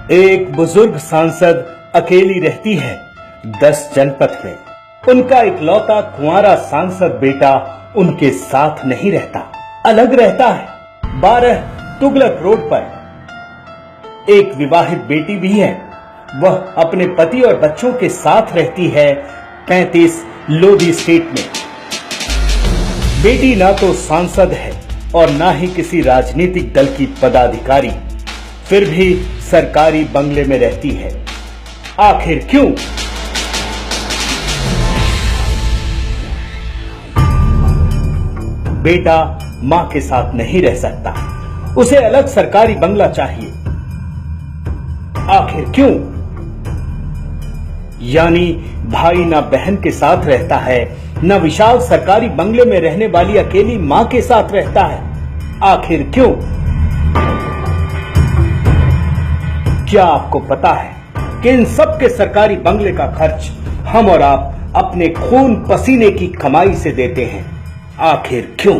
एक बुजुर्ग सांसद अकेली रहती है 10 जनपद में। उनका इकलौता कुंवारा सांसद बेटा उनके साथ नहीं रहता, अलग रहता है 12 तुगलक रोड पर। एक विवाहित बेटी भी है, वह अपने पति और बच्चों के साथ रहती है 35 लोधी स्ट्रीट में। बेटी ना तो सांसद है और ना ही किसी राजनीतिक दल की पदाधिकारी, फिर भी सरकारी बंगले में रहती है। आखिर क्यों? बेटा मां के साथ नहीं रह सकता, उसे अलग सरकारी बंगला चाहिए। आखिर क्यों? यानी भाई ना बहन के साथ रहता है, न विशाल सरकारी बंगले में रहने वाली अकेली मां के साथ रहता है। आखिर क्यों? क्या आपको पता है कि इन सब के सरकारी बंगले का खर्च हम और आप अपने खून पसीने की कमाई से देते हैं? आखिर क्यों?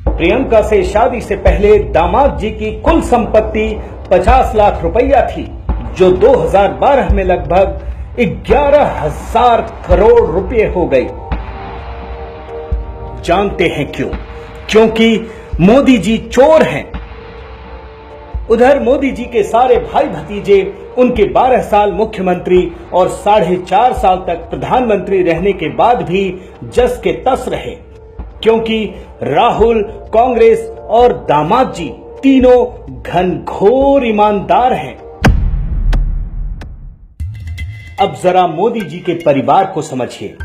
प्रियंका से शादी से पहले दामाद जी की कुल संपत्ति 50 लाख रुपया थी, जो 2012 में लगभग 11,000 करोड़ रुपए हो गई। जानते हैं क्यों? क्योंकि मोदी जी चोर हैं। उधर मोदी जी के सारे भाई भतीजे उनके 12 साल मुख्यमंत्री और 4.5 साल तक प्रधानमंत्री रहने के बाद भी जस के तस रहे, क्योंकि राहुल, कांग्रेस और दामाद जी तीनों घनघोर ईमानदार हैं। अब जरा मोदी जी के परिवार को समझिए।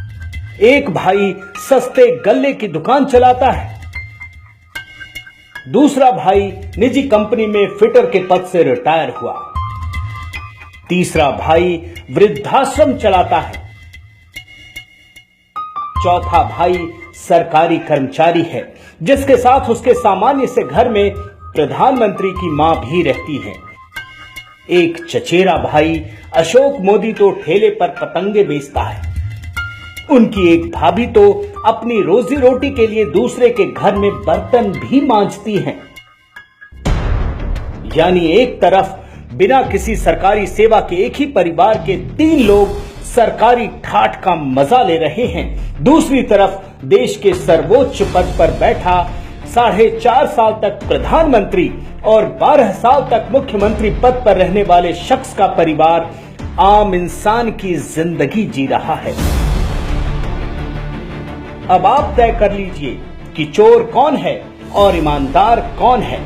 एक भाई सस्ते गल्ले की दुकान चलाता है, दूसरा भाई निजी कंपनी में फिटर के पद से रिटायर हुआ, तीसरा भाई वृद्धाश्रम चलाता है, चौथा भाई सरकारी कर्मचारी है, जिसके साथ उसके सामान्य से घर में प्रधानमंत्री की मां भी रहती है। एक चचेरा भाई अशोक मोदी तो ठेले पर पतंगे बेचता है। उनकी एक भाभी तो अपनी रोजी रोटी के लिए दूसरे के घर में बर्तन भी मांजती हैं। यानी एक तरफ बिना किसी सरकारी सेवा के एक ही परिवार के 3 लोग सरकारी ठाठ का मजा ले रहे हैं, दूसरी तरफ देश के सर्वोच्च पद पर बैठा 4.5 साल तक प्रधानमंत्री और 12 साल तक मुख्यमंत्री पद पर रहने वाले शख्स का परिवार आम इंसान की जिंदगी जी रहा है। अब आप तय कर लीजिए कि चोर कौन है और ईमानदार कौन है।